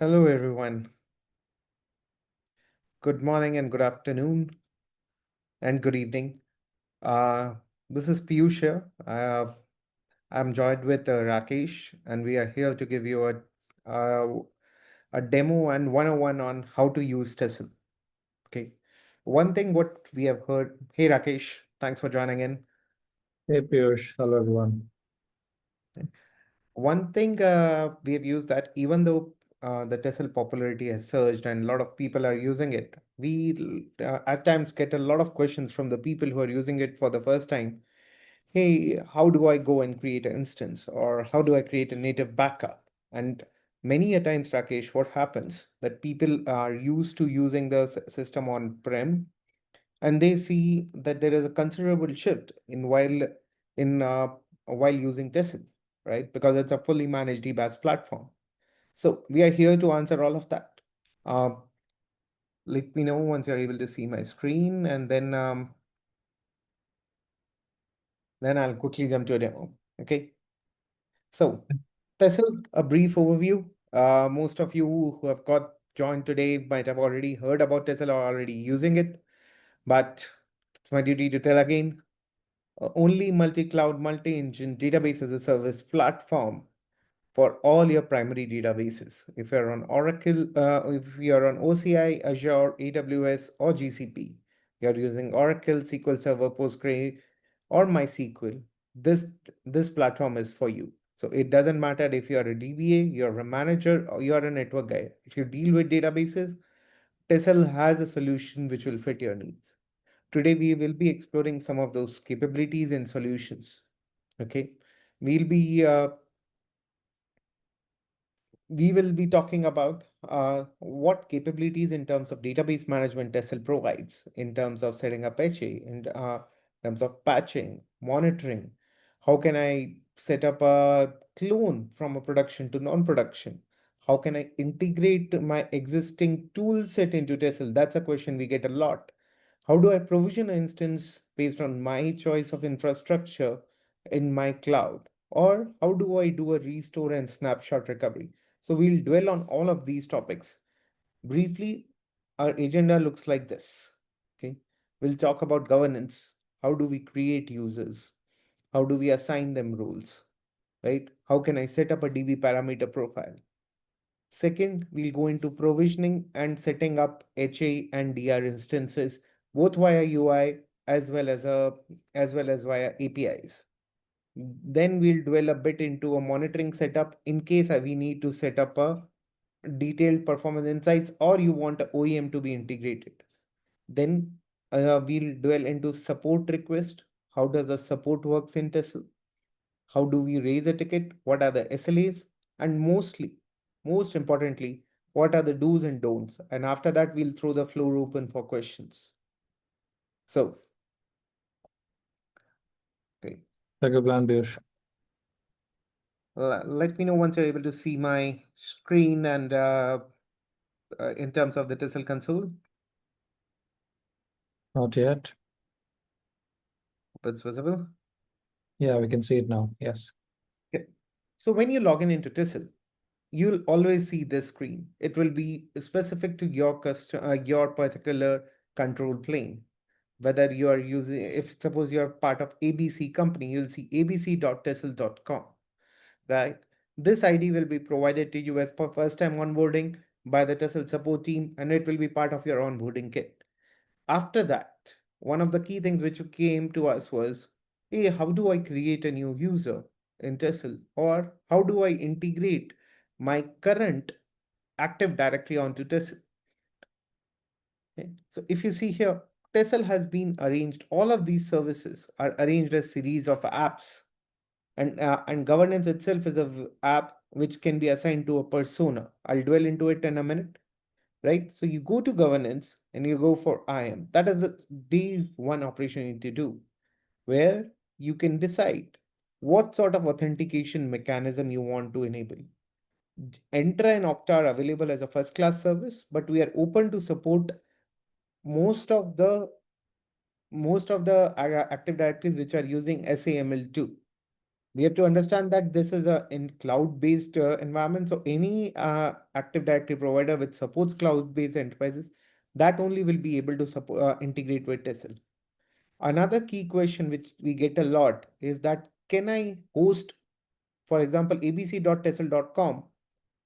Hello, everyone. Good morning and good afternoon and good evening. Uh, this is Piyush here. I'm joined with Rakesh, and we are here to give you uh, a demo and 101 on how to use Tessell. Okay. One thing what we have heard. Hey, Rakesh, thanks for joining in. Hey Piyush, hello everyone. One thing we have used that even though the Tessel popularity has surged and a lot of people are using it, we at times get a lot of questions from the people who are using it for the first time. Hey, how do I go and create an instance, or how do I create a native backup? And many a times, Rakesh, what happens that people are used to using the system on prem, and they see that there is a considerable shift in while using Tessel, right? Because it's a fully managed DBAS platform. So we are here to answer all of that. Uh, Let me know once you're able to see my screen, and then I'll quickly jump to a demo. Okay. So Tessel, a brief overview. Most of you who have got joined today might have already heard about Tessel or already using it, but it's my duty to tell again. Only multi-cloud, multi-engine database as a service platform for all your primary databases. If you're on Oracle, if you're on OCI, Azure, AWS, or GCP, you're using Oracle, SQL Server, Postgre, or MySQL, this platform is for you. So it doesn't matter if you're a DBA, you're a manager, or you're a network guy. If you deal with databases, Tessel has a solution which will fit your needs. Today, we will be exploring some of those capabilities and solutions. Okay. We'll be we will be talking about what capabilities in terms of database management Tessel provides, in terms of setting up HA, in terms of patching, monitoring. How can I set up a clone from a production to non-production? How can I integrate my existing tool set into Tessel? That's a question we get a lot. How do I provision an instance based on my choice of infrastructure in my cloud? Or how do I do a restore and snapshot recovery? So we'll dwell on all of these topics. Briefly, our agenda looks like this. Okay. We'll talk about governance. How do we create users? How do we assign them roles? Right? How can I set up a DB parameter profile? Second, we'll go into provisioning and setting up HA and DR instances, both via UI as well as via APIs. Then we'll dwell a bit into a monitoring setup in case we need to set up a detailed performance insights or you want a OEM to be integrated. Then we'll dwell into support request. How does the support works in Tessel? How do we raise a ticket? What are the SLAs? And most importantly, what are the do's and don'ts? And after that, we'll throw the floor open for questions. So, okay. Like a plan, Piyush. Let me know once you're able to see my screen and in terms of the Tessel console, Not yet. if it's visible. Yeah, we can see it now. Yes. Okay. So when you log in into Tessel, you'll always see this screen. It will be specific to your particular control plane. Whether you are using, if suppose you're part of ABC company, you'll see abc.tessel.com, right? This ID will be provided to you as per first time onboarding by the Tessel support team, and it will be part of your onboarding kit. After that, one of the key things which came to us was, hey, how do I create a new user in Tessel? Or how do I integrate my current Active Directory onto Tessel? Okay. So if you see here, Tessel has been arranged, all of these services are arranged as series of apps. And governance itself is a app which can be assigned to a persona. I'll dwell into it in a minute, right? So you go to governance and you go for IAM. That is the day one operation you need to do, where you can decide what sort of authentication mechanism you want to enable. Entra and Okta are available as a first class service, but we are open to support most of the Active Directories which are using SAML2. We have to understand that this is a in cloud-based environment. So any Active Directory provider which supports cloud-based enterprises, that only will be able to support, integrate with Tessell. Another key question which we get a lot is that can I host, for example, abc.tessel.com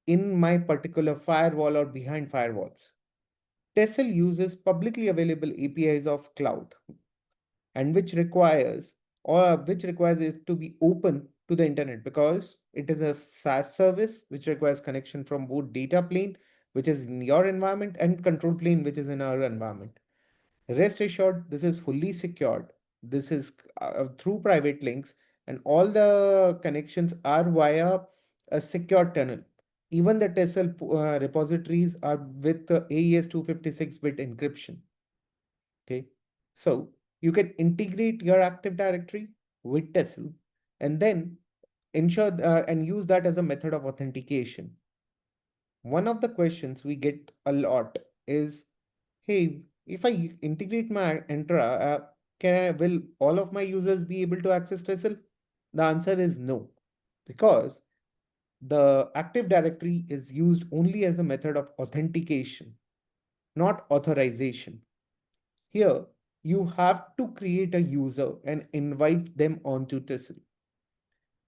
in my particular firewall or behind firewalls? Tessel uses publicly available APIs of cloud and which requires it to be open to the internet because it is a SaaS service which requires connection from both data plane, which is in your environment, and control plane, which is in our environment. Rest assured, this is fully secured. This is through private links, and all the connections are via a secure tunnel. Even the Tessel repositories are with the AES 256-bit encryption. Okay, so you can integrate your Active Directory with Tessel and then ensure and use that as a method of authentication. One of the questions we get a lot is, hey, if I integrate my Entra, will all of my users be able to access Tessel? The answer is no, because the Active Directory is used only as a method of authentication, not authorization. Here, you have to create a user and invite them onto Tessel.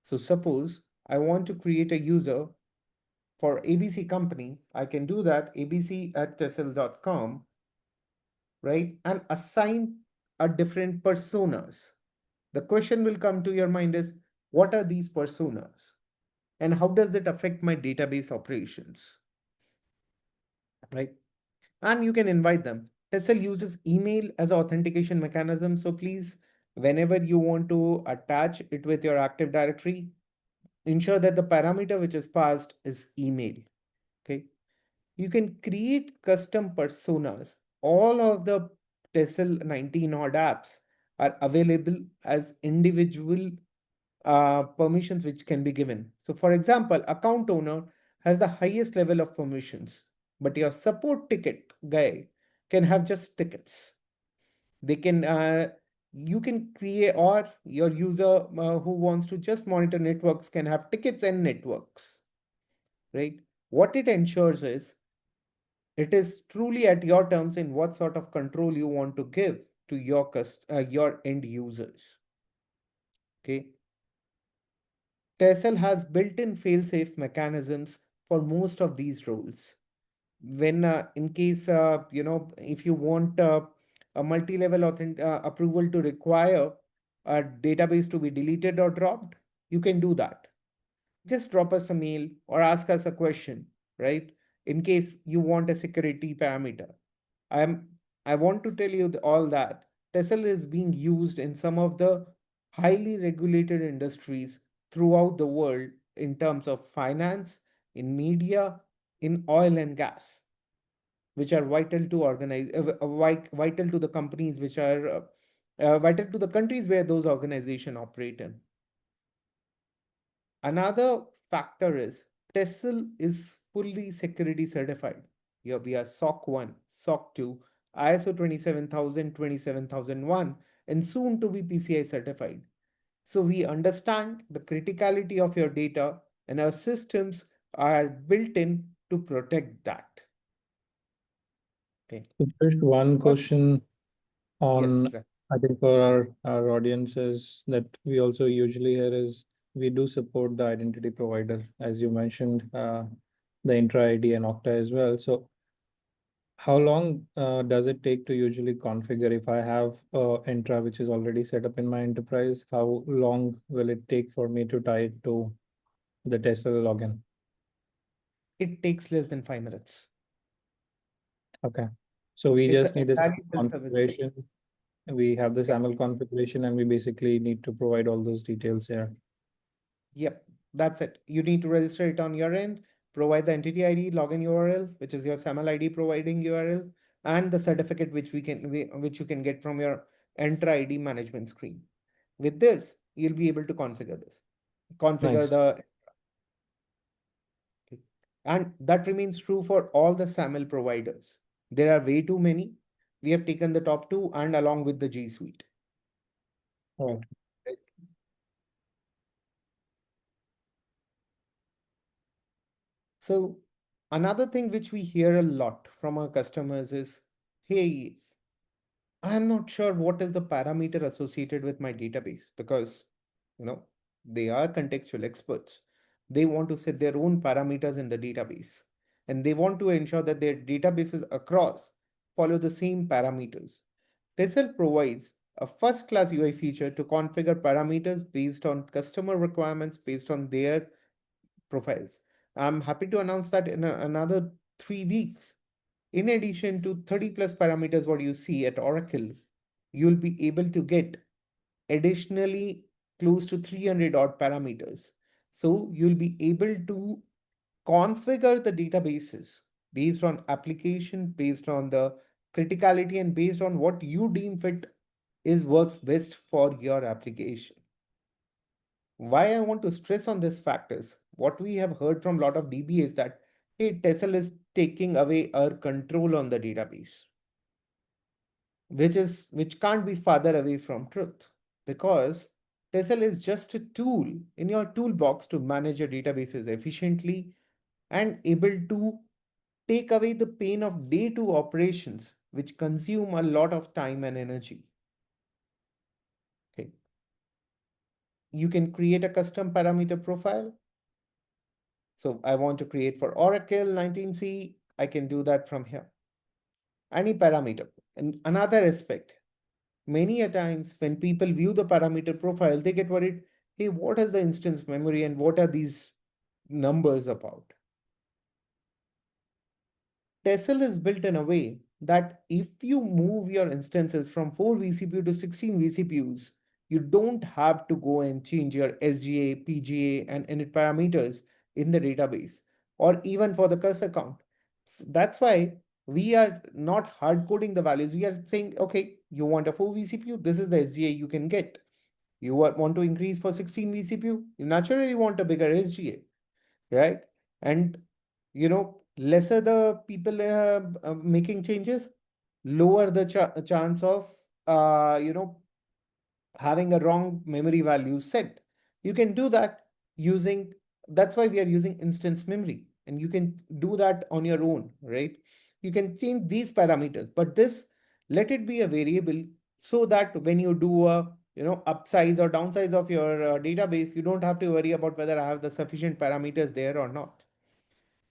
So suppose I want to create a user for ABC company. I can do that abc@tessel.com, right? And assign a different personas. The question will come to your mind is, what are these personas? And how does it affect my database operations, right? And you can invite them. Tessel uses email as an authentication mechanism. So please, whenever you want to attach it with your Active Directory, ensure that the parameter which is passed is email. Okay. You can create custom personas. All of the Tessel 19 odd apps are available as individual permissions which can be given. So for example, account owner has the highest level of permissions, but your support ticket guy can have just tickets. They can you can create, or your user who wants to just monitor networks can have tickets and networks, right? What it ensures is it is truly at your terms in what sort of control you want to give to your end users. Okay. Tessel has built-in fail-safe mechanisms for most of these roles. When in case if you want a multi-level approval to require a database to be deleted or dropped, you can do that. Just drop us a mail or ask us a question, right? In case you want a security parameter. I'm I want to tell you all that Tessel is being used in some of the highly regulated industries throughout the world in terms of finance, in media, in oil and gas, which are vital to vital to the companies which are vital to the countries where those organizations operate in. Another factor is Tessel is fully security certified. Here we are SOC 1, SOC 2, ISO 27000, 27001, and soon to be PCI certified. So we understand the criticality of your data, and our systems are built in to protect that. Okay. So just one What? question Yes. on, I think for our audiences that we also usually hear is we do support the identity provider, as you mentioned, the Intra ID and Okta as well. So how long does it take to usually configure if I have Entra which is already set up in my enterprise? How long will it take for me to tie it to the Tessel login? It takes less than 5 minutes. Okay. So we It's an just need a entirely SAML self-service. configuration. We have the Yep. SAML configuration and we basically need to provide all those details here. Yep, that's it. You need to register it on your end, provide the entity ID, login URL, which is your SAML ID providing URL, and the certificate which you can get from your Entra ID management screen. With this, you'll be able to configure Nice. the, and that remains true for all the SAML providers. There are way too many. We have taken the top two and along with the G Suite. All right. So another thing which we hear a lot from our customers is, hey, I'm not sure what is the parameter associated with my database because, you know, they are contextual experts. They want to set their own parameters in the database and they want to ensure that their databases across follow the same parameters. Tessell provides a first class UI feature to configure parameters based on customer requirements based on their profiles. I'm happy to announce that in another 3 weeks, in addition to 30 plus parameters, what you see at Oracle, you'll be able to get additionally close to 300 odd parameters. So you'll be able to configure the databases based on application, based on the criticality, and based on what you deem fit is works best for your application. Why I want to stress on this fact is what we have heard from a lot of DBAs that hey, Tessell is taking away our control on the database, which can't be farther away from truth because Tessell is just a tool in your toolbox to manage your databases efficiently and able to take away the pain of day two operations, which consume a lot of time and energy. Okay. You can create a custom parameter profile. So I want to create for Oracle 19C. I can do that from here. Any parameter. And another aspect, many a times when people view the parameter profile, they get worried, hey, what is the instance memory and what are these numbers about? Tessell is built in a way that if you move your instances from 4 vCPU to 16 vCPUs, you don't have to go and change your SGA, PGA, and init parameters in the database or even for the cursor count. That's why we are not hard coding the values. We are saying, okay, you want a 4 vCPU, this is the SGA you can get. You want to increase for 16 vCPU, you naturally want a bigger SGA, right? And lesser the people making changes, lower the chance of uh, you know having a wrong memory value set. You can do that using, that's why we are using instance memory, and you can do that on your own, right? You can change these parameters, but this, let it be a variable so that when you do a upsize or downsize of your database, you don't have to worry about whether I have the sufficient parameters there or not.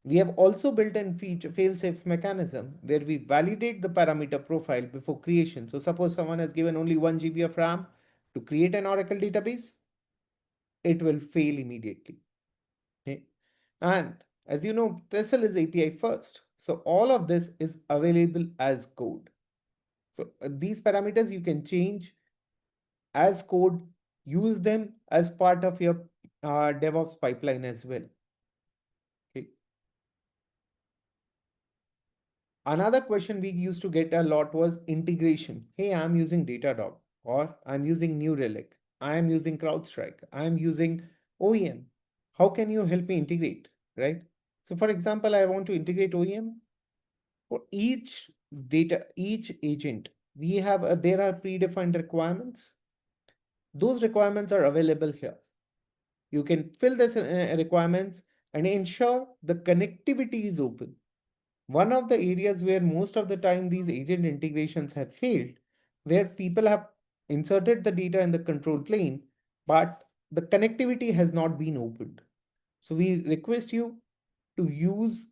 We have also built in feature fail-safe mechanism where we validate the parameter profile before creation. So suppose someone has given only 1 GB of RAM to create an Oracle database, it will fail immediately. Okay. And as you know, Tessell is API first. So all of this is available as code. So these parameters you can change as code, use them as part of your DevOps pipeline as well. Okay. Another question we used to get a lot was integration. Hey, I'm using Datadog, or I'm using New Relic, I am using CrowdStrike, I am using OEM. How can you help me integrate, right? So for example, I want to integrate OEM. For each agent, we have there are predefined requirements. Those requirements are available here. You can fill this requirements and ensure the connectivity is open. One of the areas where most of the time these agent integrations have failed, where people have inserted the data in the control plane, but the connectivity has not been opened. So we request you to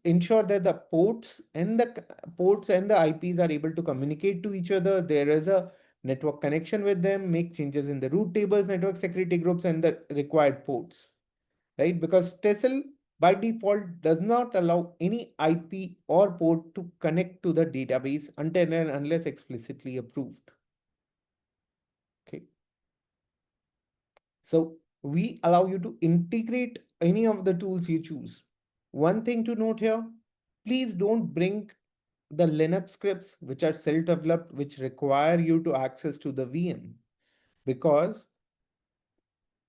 ensure that the ports and the IPs are able to communicate to each other. There is a network connection with them, make changes in the root tables, network security groups, and the required ports, right? Because Tessell by default does not allow any IP or port to connect to the database until and unless explicitly approved. Okay. So we allow you to integrate any of the tools you choose. One thing to note here, please don't bring the Linux scripts which are self-developed, which require you to access to the VM, because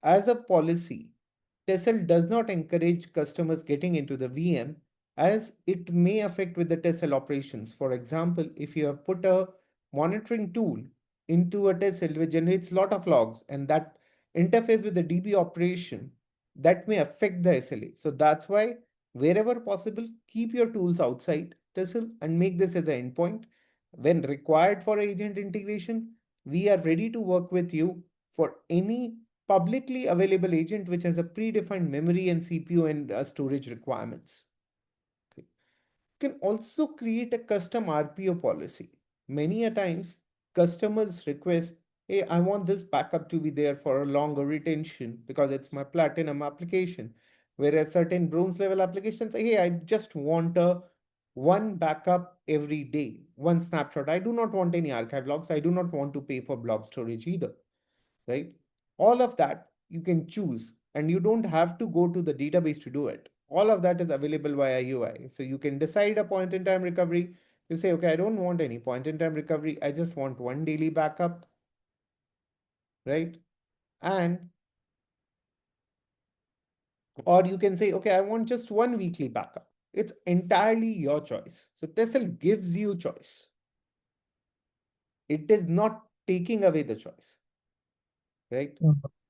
as a policy, Tessell does not encourage customers getting into the VM as it may affect with the Tessell operations. For example, if you have put a monitoring tool into a Tessell which generates a lot of logs and that interface with the DB operation, that may affect the SLA. So that's why Wherever possible, keep your tools outside Tessell and make this as an endpoint. When required for agent integration, we are ready to work with you for any publicly available agent which has a predefined memory and CPU and storage requirements. Okay. You can also create a custom RPO policy. Many a times, customers request, hey, I want this backup to be there for a longer retention because it's my platinum application. Whereas certain bronze level applications say, hey, I just want a one backup every day, one snapshot. I do not want any archive logs. I do not want to pay for blob storage either, right? All of that you can choose, and you don't have to go to the database to do it. All of that is available via UI. So you can decide a point in time recovery. You say, okay, I don't want any point in time recovery. I just want one daily backup, right? And or you can say, okay, I want just one weekly backup. It's entirely your choice. So Tessel gives you choice. It is not taking away the choice, right?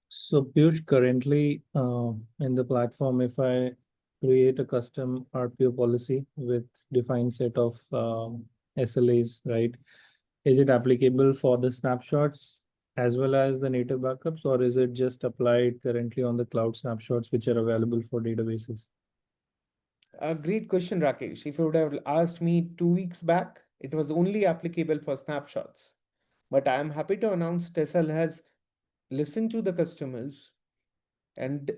So Piyush, currently in the platform, if I create a custom RPO policy with defined set of SLAs, right? Is it applicable for the snapshots as well as the native backups, or is it just applied currently on the cloud snapshots which are available for databases? A great question, Rakesh. If you would have asked me 2 weeks back, it was only applicable for snapshots. But I am happy to announce Tessel has listened to the customers and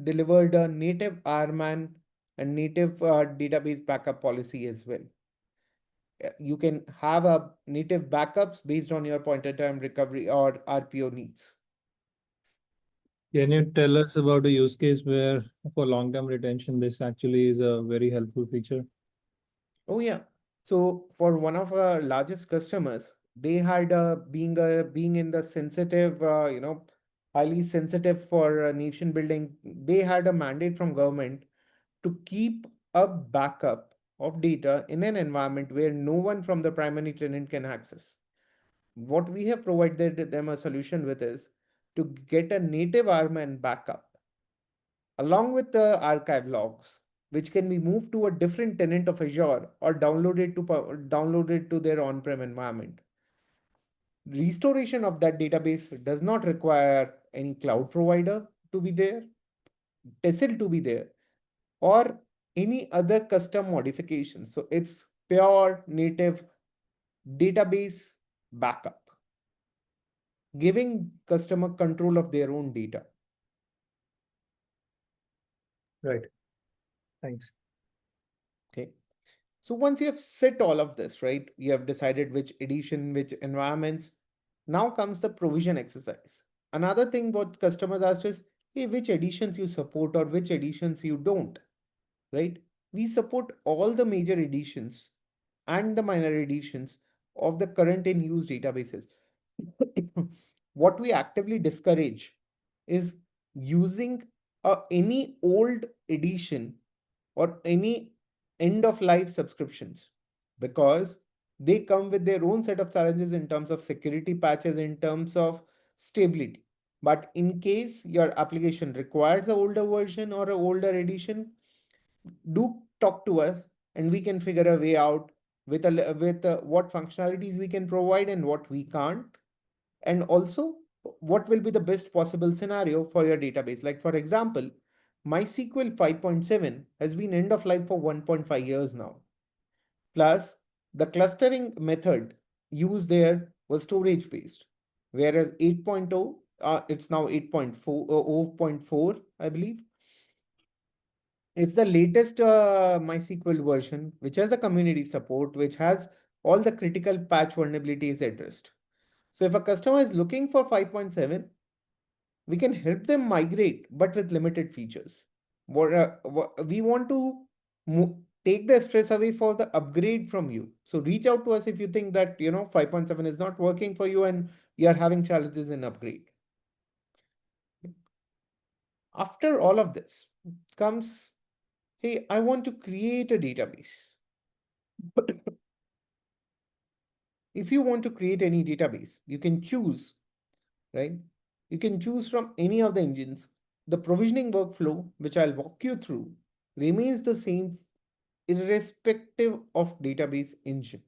delivered a native RMAN and native database backup policy as well. You can have a native backups based on your point in time recovery or RPO needs. Can you tell us about a use case where for long-term retention, this actually is a very helpful feature? Oh yeah. So for one of our largest customers, they had being in the sensitive, highly sensitive for nation building. They had a mandate from government to keep a backup of data in an environment where no one from the primary tenant can access. What we have provided them a solution with is to get a native RMAN backup along with the archive logs, which can be moved to a different tenant of Azure or downloaded to their on-prem environment. Restoration of that database does not require any cloud provider to be there, Tessel to be there, or any other custom modification. So it's pure native database backup, giving customer control of their own data. Right. Thanks. Okay. So once you have set all of this, right, you have decided which edition, which environments, now comes the provision exercise. Another thing what customers ask is, hey, which editions you support or which editions you don't, right? We support all the major editions and the minor editions of the current in use databases. What we actively discourage is using any old edition or any end of life subscriptions because they come with their own set of challenges in terms of security patches, in terms of stability. But in case your application requires an older version or an older edition, do talk to us and we can figure a way out with what functionalities we can provide and what we can't, and also what will be the best possible scenario for your database. Like for example, MySQL 5.7 has been end of life for 1.5 years now. Plus, the clustering method used there was storage based, whereas 8.0, it's now 8.4, 0.4, I believe. It's the latest MySQL version, which has a community support, which has all the critical patch vulnerabilities addressed. So if a customer is looking for 5.7, we can help them migrate, but with limited features. We want to take the stress away for the upgrade from you. So reach out to us if you think that 5.7 is not working for you and you are having challenges in upgrade. After all of this comes, hey, I want to create a database. If you want to create any database, you can choose, right? You can choose from any of the engines. The provisioning workflow, which I'll walk you through, remains the same irrespective of database engine.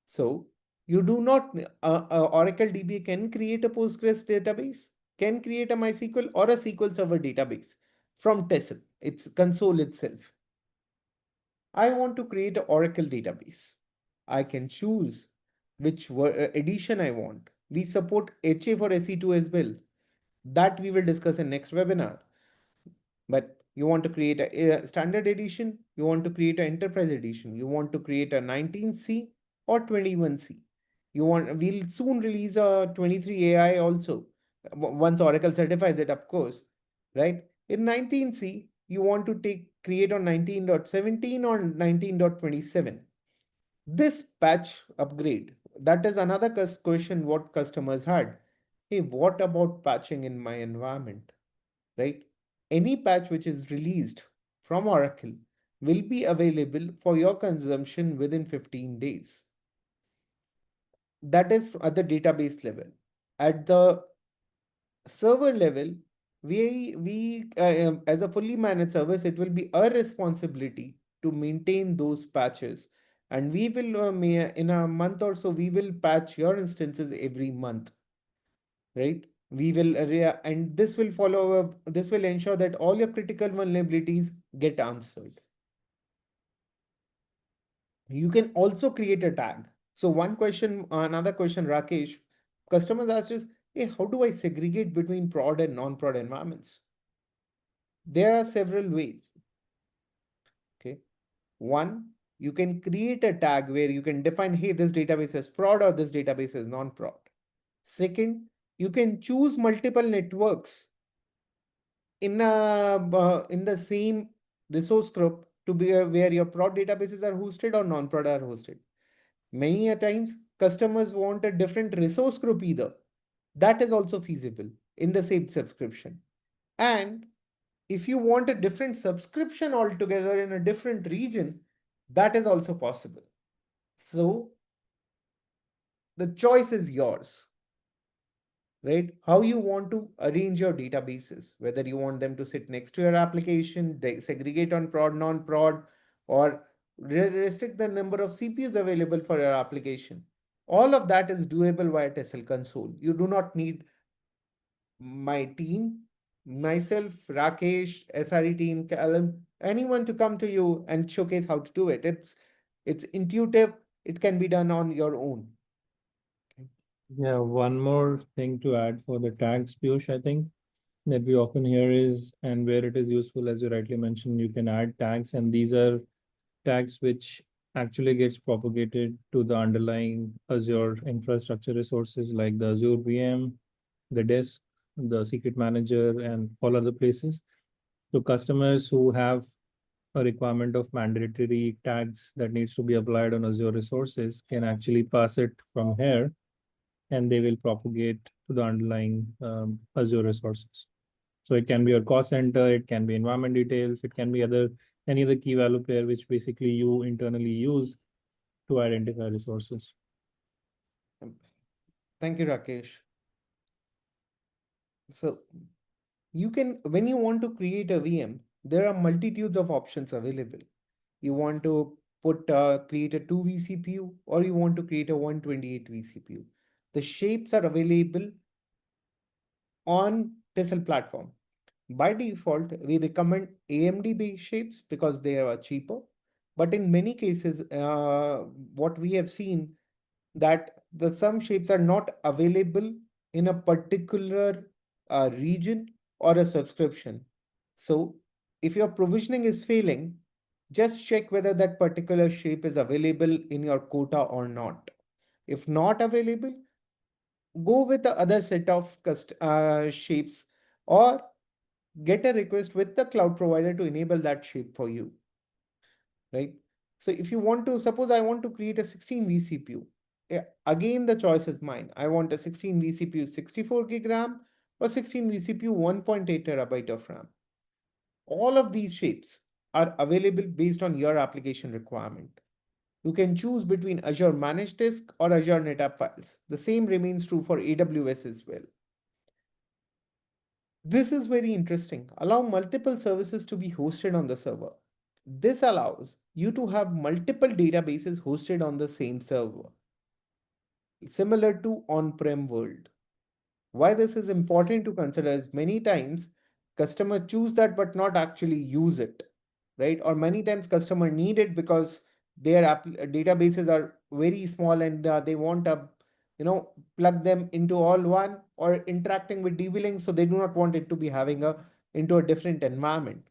So you do not, Oracle DBA can create a Postgres database, can create a MySQL or a SQL Server database from Tessell, its console itself. I want to create an Oracle database. I can choose which edition I want. We support HA for SE2 as well. That we will discuss in next webinar. But you want to create a standard edition, you want to create an enterprise edition, you want to create a 19C or 21C. We'll soon release a 23 AI also, once Oracle certifies it, of course, right? In 19C, you want to create on 19.17 or 19.27. This patch upgrade, that is another question what customers had. Hey, what about patching in my environment? Right? Any patch which is released from Oracle will be available for your consumption within 15 days. That is at the database level. At the server level, we as a fully managed service, it will be our responsibility to maintain those patches. And we will, in a month or so, we will patch your instances every month, right? We will and this will this will ensure that all your critical vulnerabilities get answered. You can also create a tag. So another question, Rakesh, customers ask is, hey, how do I segregate between prod and non-prod environments? There are several ways. Okay. One, you can create a tag where you can define, hey, this database is prod or this database is non-prod. Second, you can choose multiple networks in the same resource group to be where your prod databases are hosted or non-prod are hosted. Many a times, customers want a different resource group either. That is also feasible in the same subscription. And if you want a different subscription altogether in a different region, that is also possible. So the choice is yours, right? How you want to arrange your databases, whether you want them to sit next to your application, segregate on prod, non-prod, or restrict the number of CPUs available for your application. All of that is doable via Tessell console. You do not need my team, myself, Rakesh, SRE team, Callum, anyone to come to you and showcase how to do it. It's intuitive. It can be done on your own. Yeah, one more thing to add for the tags, Piyush, I think that we often hear is, and where it is useful, as you rightly mentioned, you can add tags, and these are tags which actually gets propagated to the underlying Azure infrastructure resources like the Azure VM, the disk, the secret manager, and all other places. So customers who have a requirement of mandatory tags that needs to be applied on Azure resources can actually pass it from here, and they will propagate to the underlying Azure resources. So it can be your cost center, it can be environment details, it can be any other key value pair which basically you internally use to identify resources. Thank you, Rakesh. So you can, when you want to create a VM, there are multitudes of options available. You want to create a 2 vCPU or you want to create a 128 vCPU. The shapes are available on Tessell platform. By default, we recommend AMD-based shapes because they are cheaper. But in many cases, what we have seen that some shapes are not available in a particular region or a subscription. So if your provisioning is failing, just check whether that particular shape is available in your quota or not. If not available, go with the other set of shapes or get a request with the cloud provider to enable that shape for you, right? So if you want to, suppose I want to create a 16 vCPU, again, the choice is mine. I want a 16 vCPU 64 gig RAM or 16 vCPU 1.8 terabyte of RAM. All of these shapes are available based on your application requirement. You can choose between Azure Managed Disk or Azure NetApp files. The same remains true for AWS as well. This is very interesting. Allow multiple services to be hosted on the server. This allows you to have multiple databases hosted on the same server, similar to on-prem world. Why this is important to consider is many times customer choose that but not actually use it, right? Or many times customer need it because their databases are very small and they want to, plug them into all one or interacting with DB links, so they do not want it to be having a into a different environment.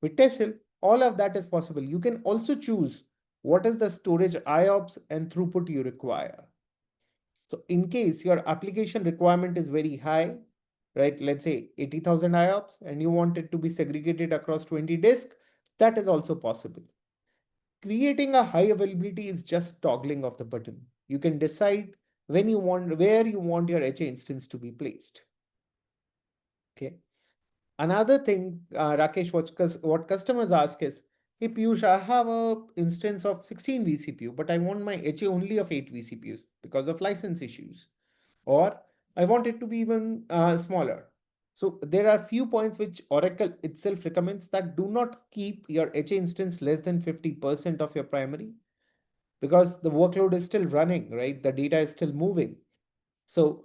With Tessell, all of that is possible. You can also choose what is the storage IOPS and throughput you require. So in case your application requirement is very high, right? Let's say 80,000 IOPS and you want it to be segregated across 20 disks, that is also possible. Creating a high availability is just toggling of the button. You can decide when you want, where you want your HA instance to be placed. Okay. Another thing, Rakesh, what customers ask is, hey Piyush, I have a instance of 16 vCPU, but I want my HA only of 8 vCPUs because of license issues. Or I want it to be even smaller. So there are few points which Oracle itself recommends, that do not keep your HA instance less than 50% of your primary, because the workload is still running, right? The data is still moving. So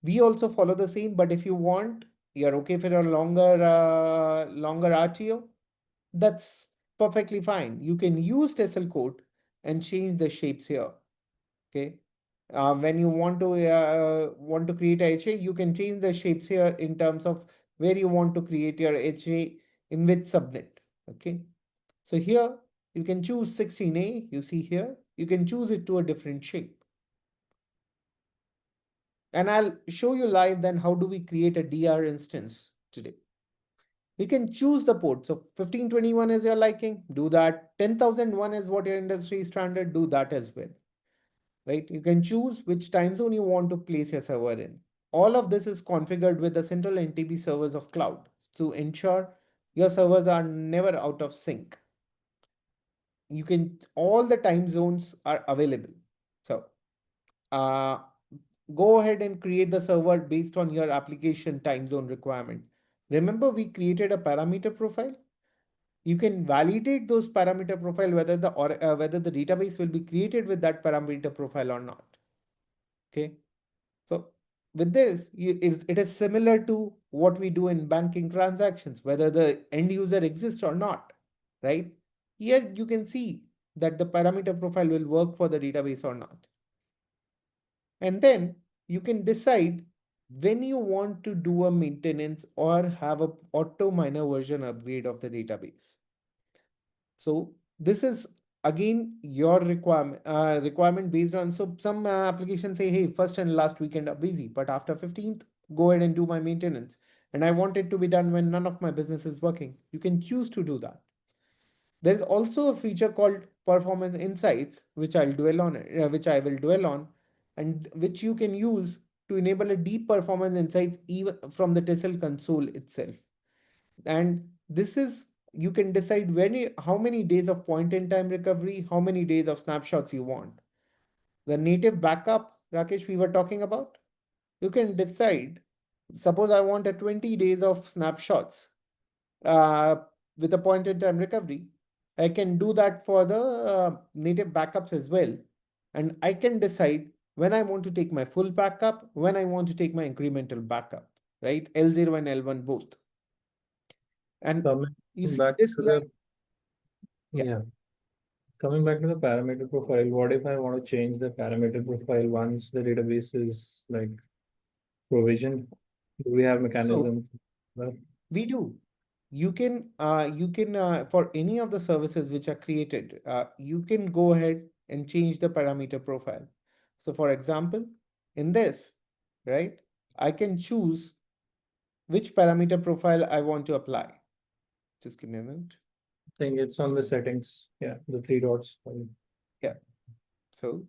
we also follow the same, but if you want, you're okay for a longer RTO, that's perfectly fine. You can use Tessell code and change the shapes here. Okay. When you want to create a HA, you can change the shapes here in terms of where you want to create your HA in which subnet. Okay. So here you can choose 16A. You see here, you can choose it to a different shape. And I'll show you live then how do we create a DR instance today. You can choose the port. So 1521 is your liking, do that. 10,001 is what your industry standard, do that as well. Right? You can choose which time zone you want to place your server in. All of this is configured with the central NTB servers of cloud to ensure your servers are never out of sync. You can, all the time zones are available. So uh, go ahead and create the server based on your application time zone requirement. Remember, we created a parameter profile. You can validate those parameter profile whether the database will be created with that parameter profile or not. Okay. So with this, it is similar to what we do in banking transactions, whether the end user exists or not, right? Here you can see that the parameter profile will work for the database or not. And then you can decide when you want to do a maintenance or have a auto minor version upgrade of the database. So this is again your requirement based on, so some applications say, hey, first and last weekend are busy, but after 15th, go ahead and do my maintenance. And I want it to be done when none of my business is working. You can choose to do that. There's also a feature called performance insights, which I will dwell on, and which you can use to enable a deep performance insights even from the Tessell console itself. And this is, you can decide how many days of point in time recovery, how many days of snapshots you want. The native backup, Rakesh, we were talking about, you can decide, suppose I want a 20 days of snapshots uh, with a point in time recovery. I can do that for the native backups as well. And I can decide when I want to take my full backup, when I want to take my incremental backup, right? L0 and L1 both. And Coming you see back this to line, the yeah. yeah, coming back to the parameter profile, what if I want to change the parameter profile once the database is like provisioned? Do we have So mechanisms? Well, we do. You can for any of the services which are created, you can go ahead and change the parameter profile. So for example, in this, right, I can choose which parameter profile I want to apply. Just give me a minute. I think it's on the settings. Yeah, the three dots. Yeah. So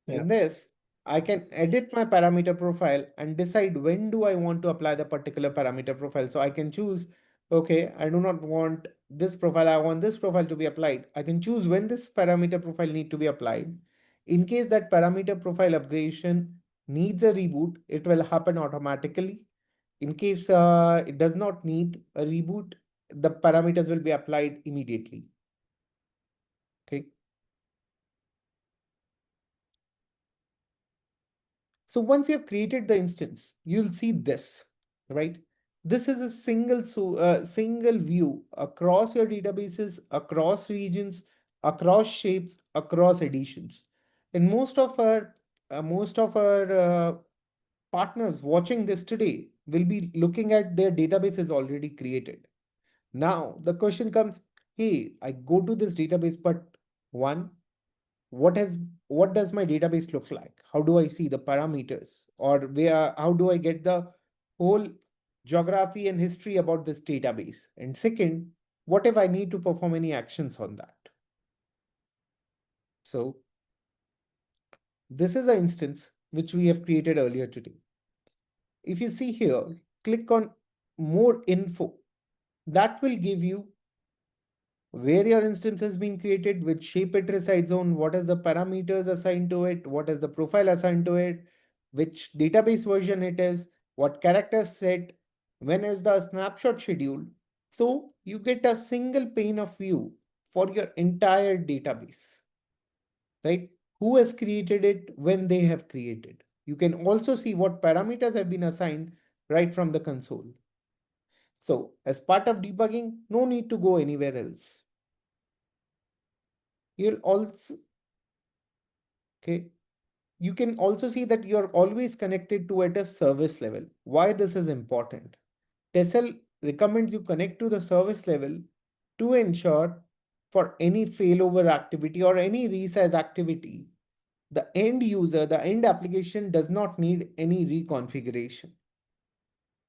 Yeah, in this, I can edit my parameter profile and decide when do I want to apply the particular parameter profile. So I can choose, okay, I do not want this profile, I want this profile to be applied. I can choose when this parameter profile need to be applied. In case that parameter profile upgradation needs a reboot, it will happen automatically. In case it does not need a reboot, the parameters will be applied immediately. Okay. So once you have created the instance, you'll see this, right? This is a single view across your databases, across regions, across shapes, across editions. And most of our partners watching this today will be looking at their databases already created. Now the question comes, hey, I go to this database, but one, what has what does my database look like? How do I see the parameters? Or where how do I get the whole geography and history about this database? And second, what if I need to perform any actions on that? So this is an instance which we have created earlier today. If you see here, click on more info. That will give you where your instance has been created, which shape it resides on, what is the parameters assigned to it, what is the profile assigned to it, which database version it is, what character set, when is the snapshot scheduled. So you get a single pane of view for your entire database, right? Who has created it, when they have created. You can also see what parameters have been assigned right from the console. So as part of debugging, no need to go anywhere else. You'll also, okay, you can also see that you're always connected to at a service level. Why this is important? Tessell recommends you connect to the service level to ensure for any failover activity or any resize activity, the end user, the end application does not need any reconfiguration.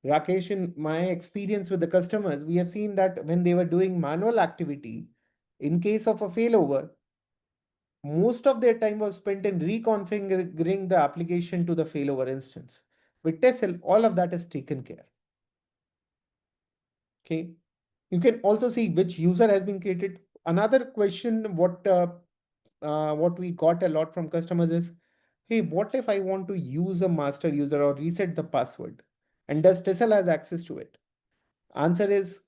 Rakesh, in my experience with the customers, we have seen that when they were doing manual activity, in case of a failover, most of their time was spent in reconfiguring the application to the failover instance. With Tessell, all of that is taken care. Okay. You can also see which user has been created. Another question, what we got a lot from customers is, hey, what if I want to use a master user or reset the password? And does Tessell has access to it? Answer is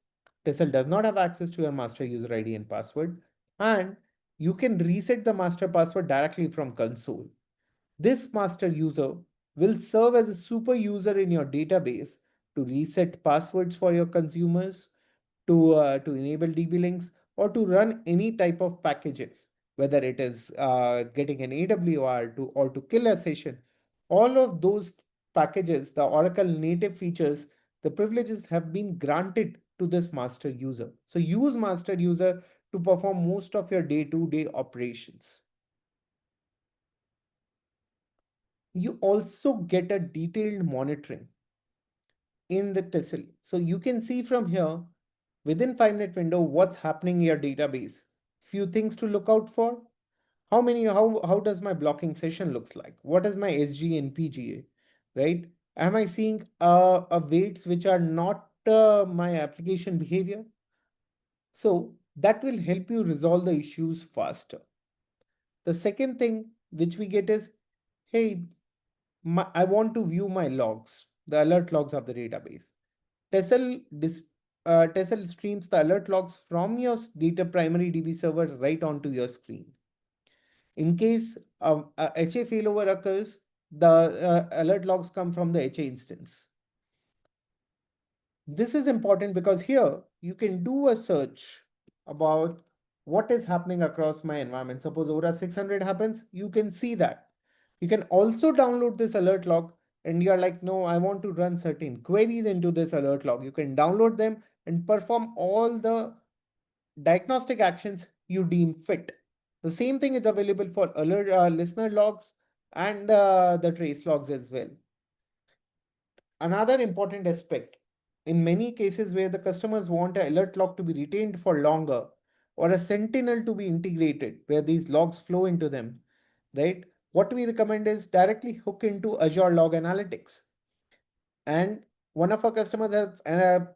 Tessell does not have access to your master user ID and password, and you can reset the master password directly from console. This master user will serve as a super user in your database to reset passwords for your consumers, to enable DB links, or to run any type of packages, whether it is getting an AWR or to kill a session. All of those packages, the Oracle native features, the privileges have been granted to this master user. So use master user to perform most of your day-to-day operations. You also get a detailed monitoring in the Tessell. So you can see from here within 5-minute window what's happening in your database. Few things to look out for. How does my blocking session looks like? What is my SG and PGA, right? Am I seeing weights which are not my application behavior? So that will help you resolve the issues faster. The second thing which we get is, hey, I want to view my logs, the alert logs of the database. Tessell, Tessell streams the alert logs from your data primary DB server right onto your screen. In case a HA failover occurs, the alert logs come from the HA instance. This is important because here you can do a search about what is happening across my environment. Suppose ORA 600 happens, you can see that. You can also download this alert log and you're like, no, I want to run certain queries into this alert log. You can download them and perform all the diagnostic actions you deem fit. The same thing is available for alert listener logs and the trace logs as well. Another important aspect, in many cases where the customers want an alert log to be retained for longer or a sentinel to be integrated where these logs flow into them, right? What we recommend is directly hook into Azure Log Analytics. And one of our customers have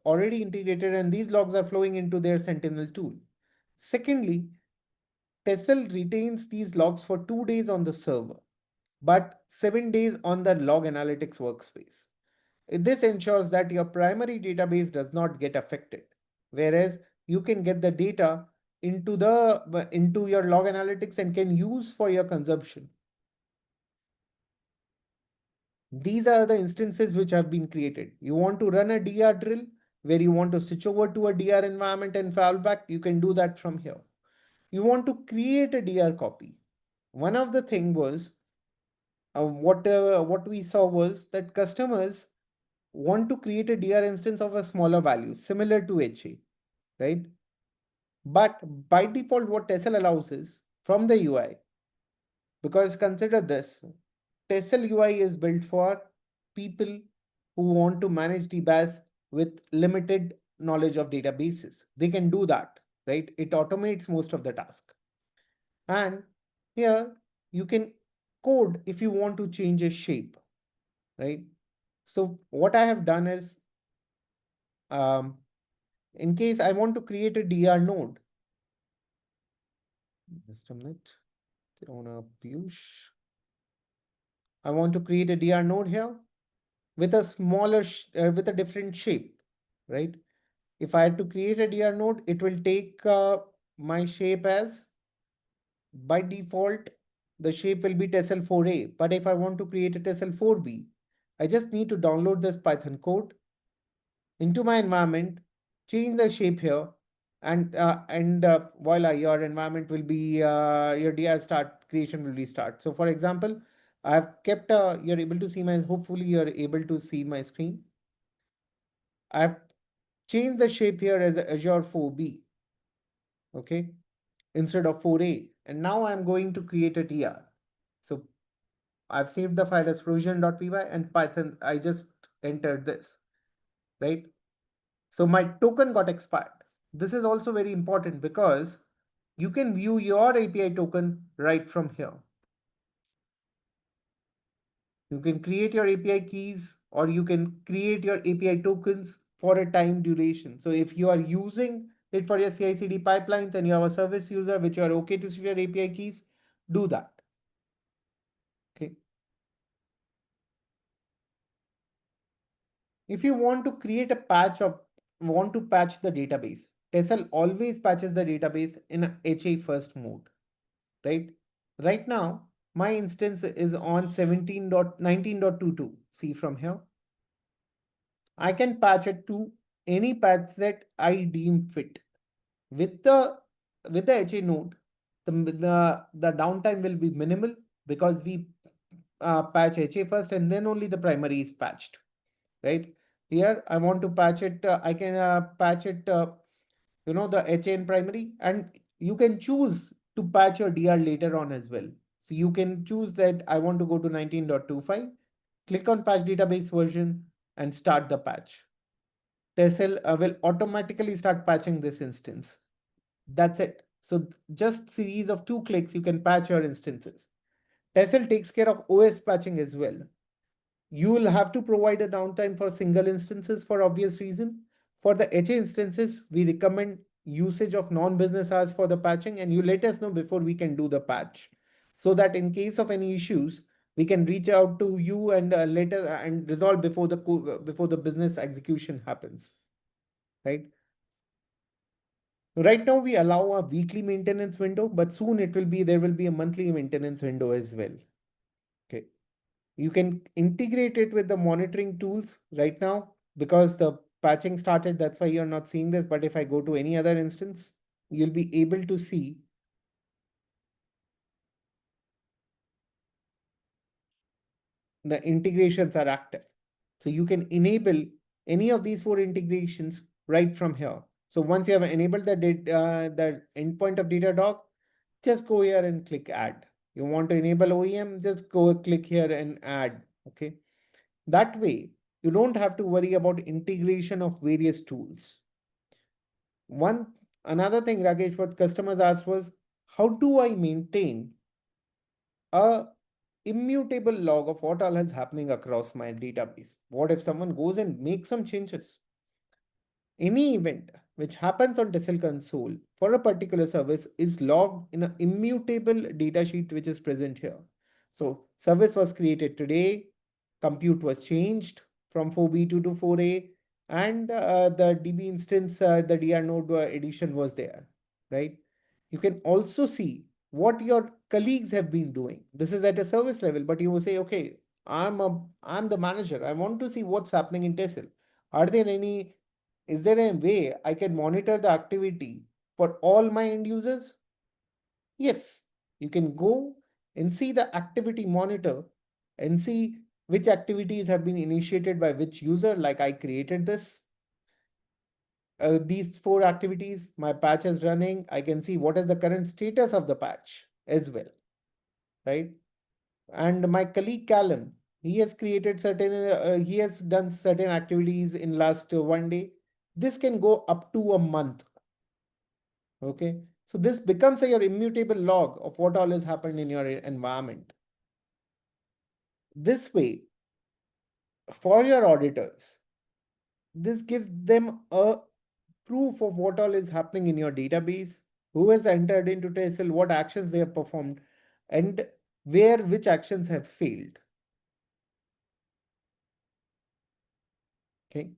already integrated and these logs are flowing into their Sentinel tool. Secondly, Tessell retains these logs for 2 days on the server, but 7 days on the log analytics workspace. This ensures that your primary database does not get affected, whereas you can get the data into your log analytics and can use for your consumption. These are the instances which have been created. You want to run a DR drill where you want to switch over to a DR environment and fall back, you can do that from here. You want to create a DR copy. One of the thing was what we saw was that customers want to create a DR instance of a smaller value, similar to HA, right? But by default, what Tessell allows is from the UI, because consider this, Tessell UI is built for people who want to manage DBAs with limited knowledge of databases. They can do that, right? It automates most of the task. And here you can code if you want to change a shape, right? So what I have done is, um, in case I want to create a DR node, just a minute, on a Piyush. I want to create a DR node here with a with a different shape, right? If I had to create a DR node, it will take my shape as, by default, the shape will be Tessell 4a. But if I want to create a Tessell 4b, I just need to download this Python code into my environment, change the shape here, and voila, your environment will be your DR start creation will restart. So for example, I've kept you're able to see my, hopefully you're able to see my screen. I've changed the shape here as Azure 4b, okay, instead of 4a. And now I'm going to create a TR. So I've saved the file as provision.py and Python, I just entered this, right? So my token got expired. This is also very important because you can view your API token right from here. You can create your API keys or you can create your API tokens for a time duration. So if you are using it for your CI/CD pipelines and you have a service user which you are okay to see your API keys, do that. Okay. If you want to create a patch of want to patch the database, Tessell always patches the database in a HA first mode, right? Right now, my instance is on 17.19.22. See from here. I can patch it to any patch that I deem fit. With the HA node, the downtime will be minimal because we patch HA first and then only the primary is patched, right? Here I want to patch it. I can patch it. The HA in primary, and you can choose to patch your DR later on as well. So you can choose that I want to go to 19.25, click on patch database version and start the patch. Tessell will automatically start patching this instance. That's it. So just series of 2 clicks, you can patch your instances. Tessell takes care of OS patching as well. You will have to provide a downtime for single instances for obvious reason. For the HA instances, we recommend usage of non-business hours for the patching, and you let us know before we can do the patch, so that in case of any issues, we can reach out to you and later and resolve before the business execution happens, right? Right now, we allow a weekly maintenance window, but soon there will be a monthly maintenance window as well. Okay. You can integrate it with the monitoring tools right now because the patching started. That's why you're not seeing this. But if I go to any other instance, you'll be able to see the integrations are active. So you can enable any of these 4 integrations right from here. So once you have enabled the endpoint of Datadog, just go here and click add. You want to enable OEM, just go click here and add. Okay. That way, you don't have to worry about integration of various tools. Another thing, Rakesh, what customers asked was, how do I maintain a immutable log of what all is happening across my database? What if someone goes and makes some changes? Any event which happens on Tessell console for a particular service is logged in an immutable datasheet which is present here. So service was created today, compute was changed, from 4b2 to 4a, and the DB instance, the DR node addition was there, right? You can also see what your colleagues have been doing. This is at a service level, but you will say, okay, I'm the manager. I want to see what's happening in Tessell. Are there any, is there a way I can monitor the activity for all my end users? Yes, you can go and see the activity monitor and see which activities have been initiated by which user. Like I created these four activities, my patch is running. I can see what is the current status of the patch as well, right? And my colleague Callum, he has created certain, he has done certain activities in last one day. This can go up to a month. Okay, so this becomes your immutable log of what all has happened in your environment. This way, for your auditors, this gives them a proof of what all is happening in your database, who has entered into Tessell, what actions they have performed, and where which actions have failed. Okay.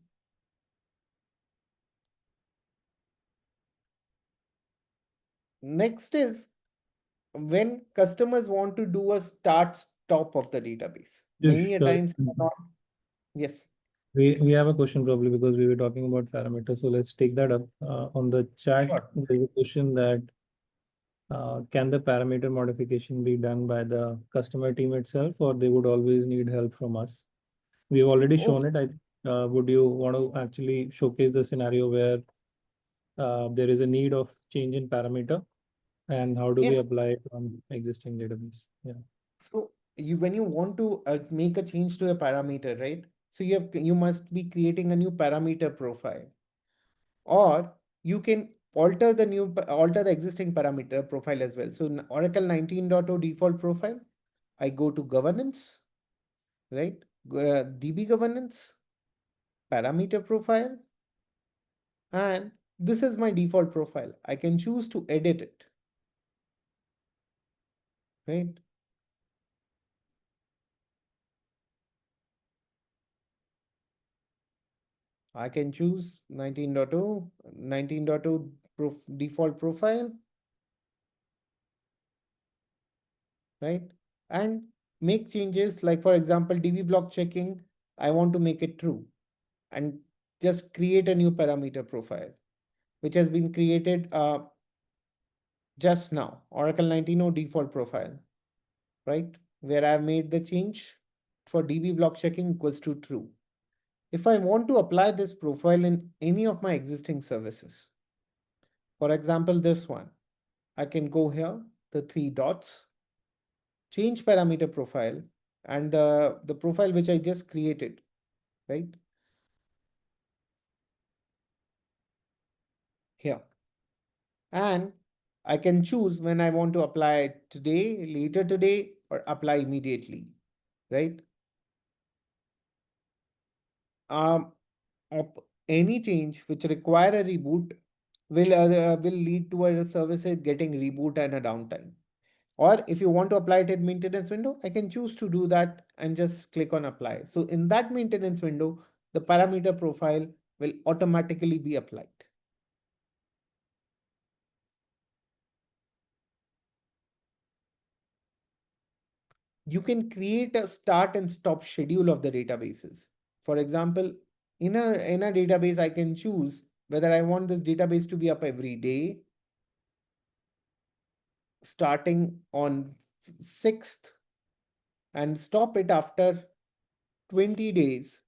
Next is when customers want to do a start stop of the database. Just Many a sorry. times, yes, We have a question probably because we were talking about parameters. So let's take that up. On the chat, sure. there's a question that can the parameter modification be done by the customer team itself, or they would always need help from us? We've already shown Okay. it. Would you want to actually showcase the scenario where there is a need of change in parameter, and how do Yeah. we apply it on existing database? Yeah. So you when you want to make a change to a parameter, right? So you must be creating a new parameter profile, or you can alter the existing parameter profile as well. So in Oracle 19.0 default profile, I go to governance, right? DB governance, parameter profile, and this is my default profile. I can choose to edit it, right? I can choose 19.0 default profile, right? And make changes like, for example, DB block checking. I want to make it true and just create a new parameter profile, which has been created just now, Oracle 19.0 default profile, right? Where I've made the change for DB block checking equals to true. If I want to apply this profile in any of my existing services, for example, this one, I can go here, the three dots, change parameter profile, and the profile which I just created, right? Here. And I can choose when I want to apply today, later today, or apply immediately, right? Um, any change which require a reboot will lead to a service getting reboot and a downtime. Or if you want to apply it in maintenance window, I can choose to do that and just click on apply. So in that maintenance window, the parameter profile will automatically be applied. You can create a start and stop schedule of the databases. For example, in a database, I can choose whether I want this database to be up every day, starting on 6th, and stop it after 20 days,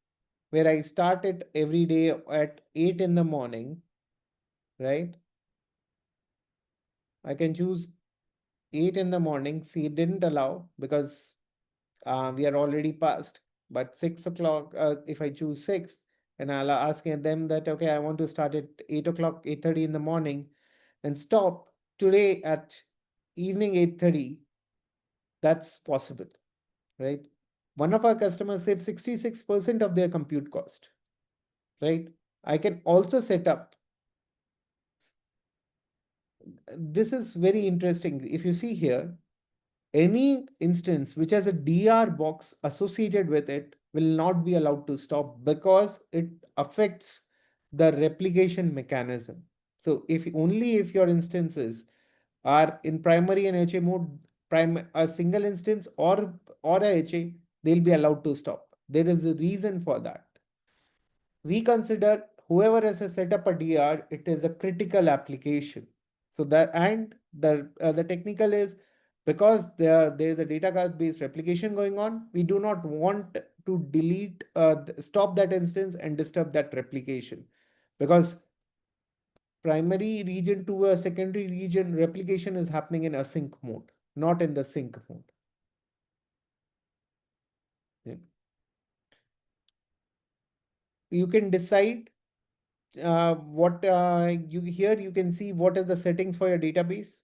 where I start it every day at 8 in the morning, right? I can choose 8 in the morning. See, it didn't allow because we are already past. But 6 o'clock, if I choose 6, and I'll ask them that, okay, I want to start at 8 o'clock, 8:30 in the morning and stop today at evening 8:30, that's possible, right? One of our customers saved 66% of their compute cost, right? I can also set up, this is very interesting. If you see here, any instance which has a DR box associated with it will not be allowed to stop because it affects the replication mechanism. So if only if your instances are in primary and HA mode, a single instance or a HA, they'll be allowed to stop. There is a reason for that. We consider whoever has set up a DR, it is a critical application. So that, and the technical is, because there is a data based replication going on, we do not want to delete stop that instance and disturb that replication, because primary region to a secondary region replication is happening in async mode, not in the sync mode. Yeah. You can decide what you here you can see what is the settings for your database.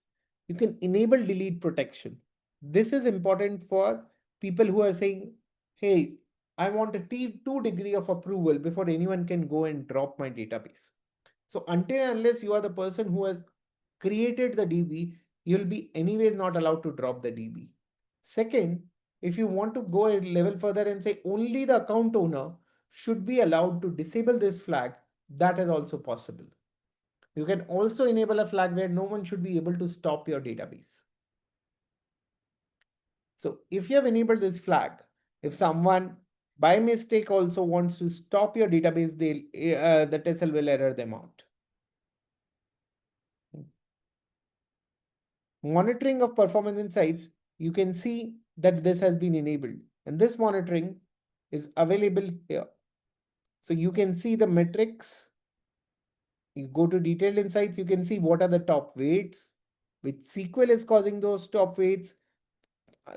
You can enable delete protection. This is important for people who are saying, hey, I want a T2 degree of approval before anyone can go and drop my database. So until and unless you are the person who has created the DB, you'll be anyways not allowed to drop the DB. Second, if you want to go a level further and say only the account owner should be allowed to disable this flag, that is also possible. You can also enable a flag where no one should be able to stop your database. So if you have enabled this flag, if someone by mistake also wants to stop your database, the Tessell will error them out. Monitoring of performance insights, you can see that this has been enabled, and this monitoring is available here. So you can see the metrics. You go to detailed insights, you can see what are the top weights, which SQL is causing those top weights,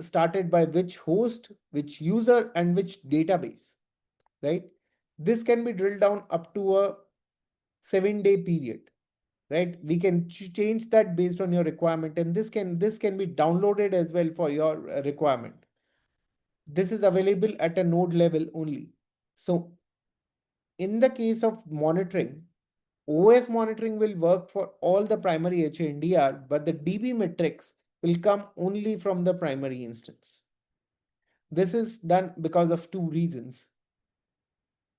started by which host, which user, and which database, right? This can be drilled down up to a 7-day period, right? We can change that based on your requirement, and this can be downloaded as well for your requirement. This is available at a node level only. So in the case of monitoring, OS monitoring will work for all the primary HA but the DB metrics will come only from the primary instance. This is done because of two reasons.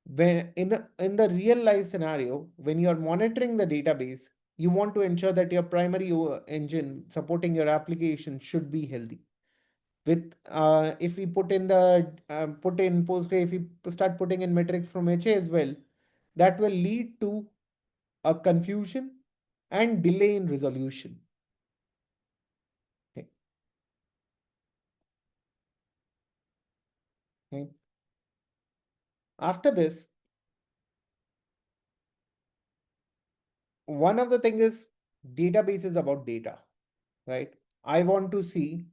When in the real life scenario, when you are monitoring the database, you want to ensure that your primary engine supporting your application should be healthy. With if we put in Postgre, if we start putting in metrics from HA as well, that will lead to a confusion and delay in resolution. Okay. Okay. After this, one of the thing is database is about data, right? I want to see,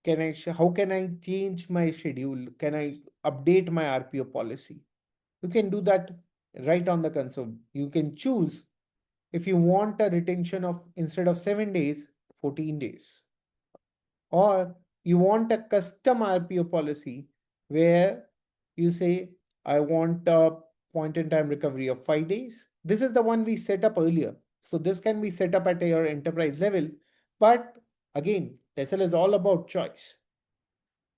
how can I change my schedule? Can I update my RPO policy? You can do that right on the console. You can choose if you want a retention of, instead of 7 days, 14 days. Or you want a custom RPO policy where you say, I want a point in time recovery of 5 days. This is the one we set up earlier. So this can be set up at your enterprise level. But again, Tessell is all about choice.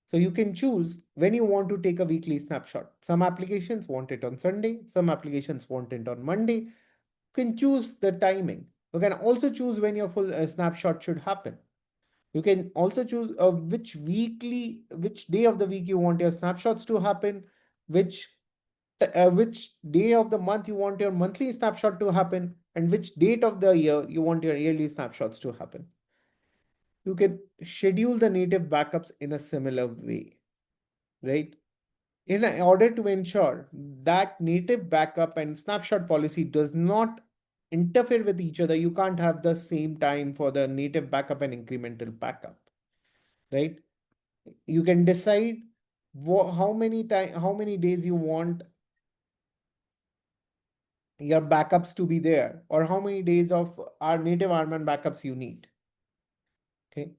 So you can choose when you want to take a weekly snapshot. Some applications want it on Sunday, some applications want it on Monday. You can choose the timing. You can also choose when your full snapshot should happen. You can also choose which day of the week you want your snapshots to happen, which day of the month you want your monthly snapshot to happen, and which date of the year you want your yearly snapshots to happen. You can schedule the native backups in a similar way, right? In order to ensure that native backup and snapshot policy does not interfere with each other, you can't have the same time for the native backup and incremental backup, right? You can decide how many days you want your backups to be there, or how many days of our native Arman backups you need. Okay.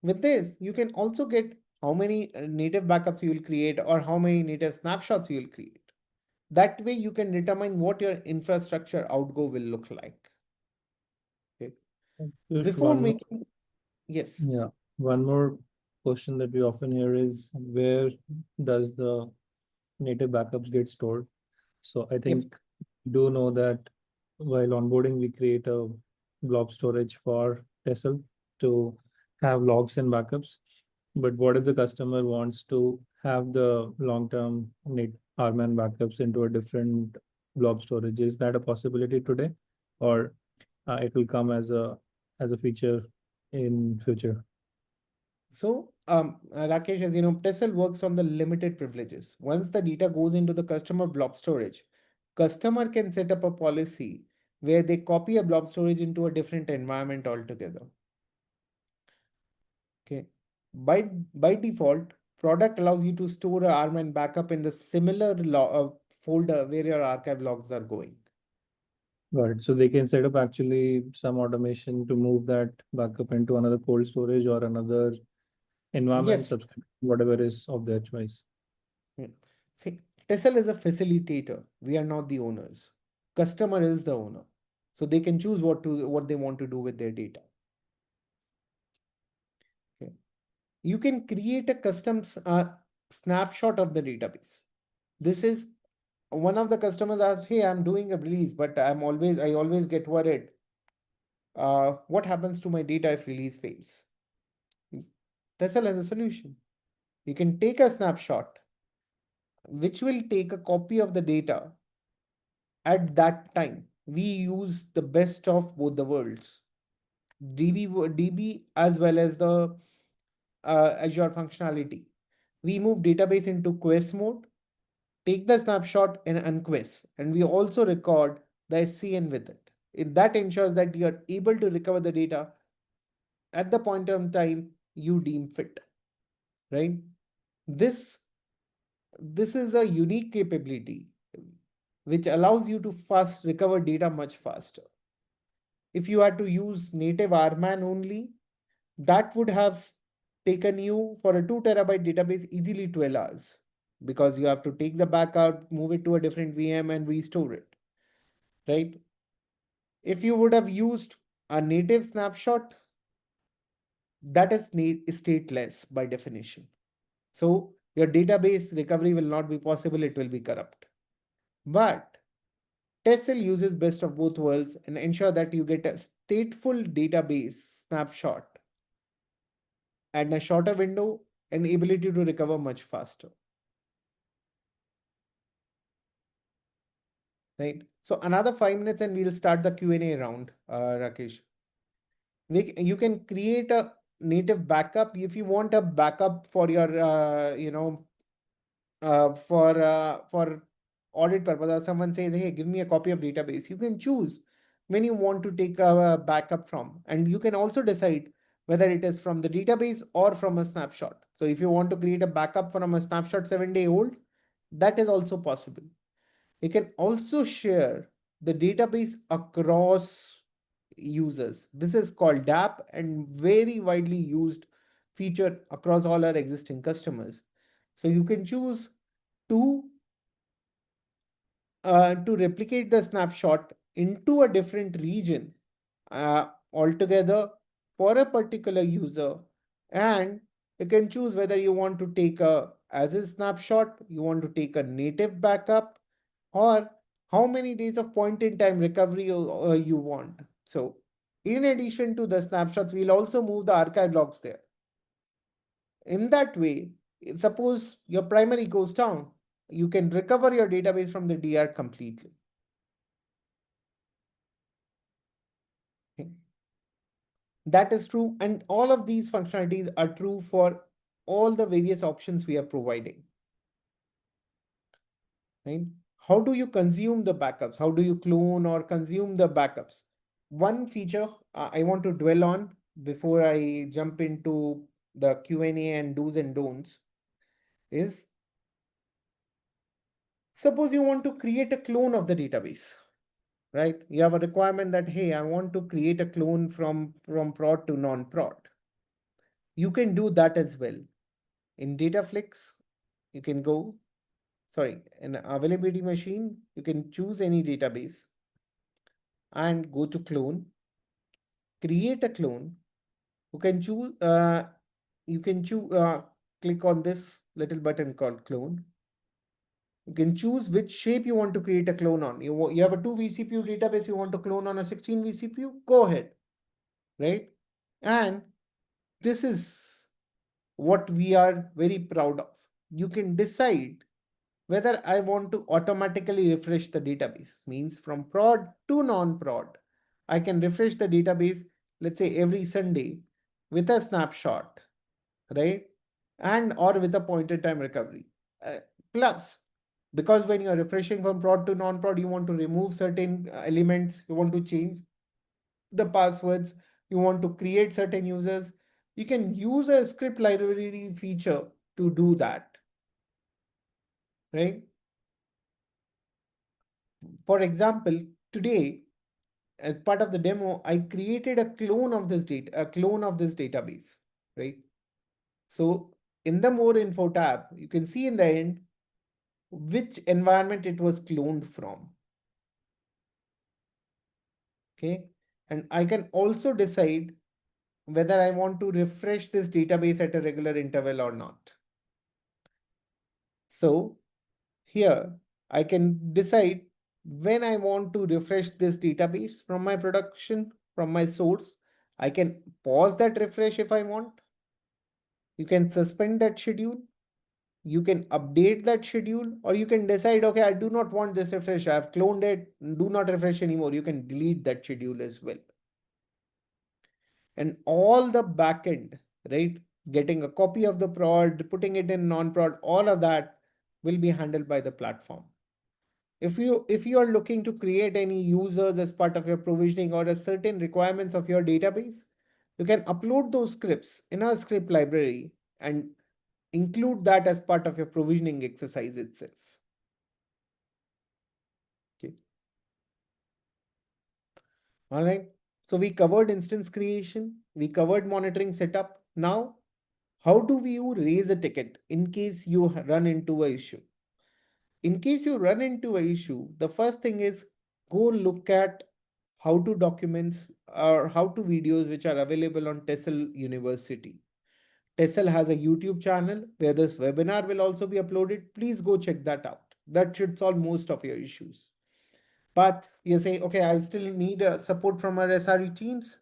With this, you can also get how many native backups you will create or how many native snapshots you will create. That way, you can determine what your infrastructure outgo will look like. Okay. Just Before one more, making, yes. yeah, one more question that we often hear is, where does the native backups get stored. So I Yep. think do know that while onboarding, we create a blob storage for Tessell to have logs and backups. But what if the customer wants to have the long-term RMAN backups into a different blob storage? Is that a possibility today, or it will come as a feature in future? So, Rakesh, as you know, Tessell works on the limited privileges. Once the data goes into the customer blob storage, customer can set up a policy where they copy a blob storage into a different environment altogether. Okay. By default, product allows you to store a ARM and backup in the similar folder where your archive logs are going. Got it. So they can set up actually some automation to move that backup into another cold storage or another environment Yes. subscription, whatever is of their choice. Hmm. See, Tessel is a facilitator. We are not the owners. Customer is the owner. So they can choose what they want to do with their data. Okay. You can create a custom snapshot of the database. This is one of the customers asked, "Hey, I'm doing a release, but I always get worried. What happens to my data if release fails?" Tessel has a solution. You can take a snapshot, which will take a copy of the data at that time. We use the best of both the worlds, DB as well as the Azure functionality. We move database into quest mode, take the snapshot and unquest, and we also record the SCN with it. That ensures that you are able to recover the data at the point of time you deem fit, right? This this is a unique capability which allows you to fast recover data much faster. If you had to use native RMAN only, that would have taken you for a 2 terabyte database easily 12 hours because you have to take the backup, move it to a different VM and restore it, right? If you would have used a native snapshot, that is stateless by definition. So your database recovery will not be possible, it will be corrupt. But Tessel uses best of both worlds and ensure that you get a stateful database snapshot and a shorter window and ability to recover much faster. Right. So another 5 minutes and we'll start the Q&A round, Rakesh. You can create a native backup if you want a backup for your, for audit purpose, or someone says, hey, give me a copy of database. You can choose when you want to take a backup from, and you can also decide whether it is from the database or from a snapshot. So if you want to create a backup from a snapshot 7-day old, that is also possible. You can also share the database across users. This is called DAP and very widely used feature across all our existing customers. So you can choose to to replicate the snapshot into a different region altogether for a particular user, and you can choose whether you want to take a as a snapshot, you want to take a native backup, or how many days of point in time recovery you want. So in addition to the snapshots, we'll also move the archive logs there. In that way, suppose your primary goes down, you can recover your database from the DR completely. Okay. That is true, and all of these functionalities are true for all the various options we are providing. Right? How do you consume the backups? How do you clone or consume the backups? One feature I want to dwell on before I jump into the Q&A and do's and don'ts is, suppose you want to create a clone of the database, right? You have a requirement that, hey, I want to create a clone from prod to non-prod. You can do that as well. In Dataflix, you can go, sorry, in availability machine, you can choose any database and go to clone, create a clone. You can choose, click on this little button called clone. You can choose which shape you want to create a clone on. You have a 2 vCPU database, you want to clone on a 16 vCPU, go ahead, right? And this is what we are very proud of. You can decide whether I want to automatically refresh the database, means from prod to non-prod. I can refresh the database, let's say every Sunday with a snapshot, right? And or with a point in time recovery. Plus, because when you're refreshing from prod to non-prod, you want to remove certain elements, you want to change the passwords, you want to create certain users, you can use a script library feature to do that, right? For example, today, as part of the demo, I created a clone of this database, right? So in the more info tab, you can see in the end which environment it was cloned from. Okay. And I can also decide whether I want to refresh this database at a regular interval or not. So here I can decide when I want to refresh this database from my production, from my source. I can pause that refresh if I want. You can suspend that schedule. You can update that schedule, or you can decide, okay, I do not want this refresh. I've cloned it. Do not refresh anymore. You can delete that schedule as well. And all the backend, right? Getting a copy of the prod, putting it in non-prod, all of that will be handled by the platform. If you are looking to create any users as part of your provisioning or a certain requirements of your database, you can upload those scripts in a script library and include that as part of your provisioning exercise itself. Okay. All right. So we covered instance creation, we covered monitoring setup. Now, how do you raise a ticket in case you run into an issue? In case you run into an issue, the first thing is go look at how to documents or how to videos which are available on Tessell University. Tessell has a YouTube channel where this webinar will also be uploaded. Please go check that out. That should solve most of your issues. But you say, okay, I still need support from our SRE teams.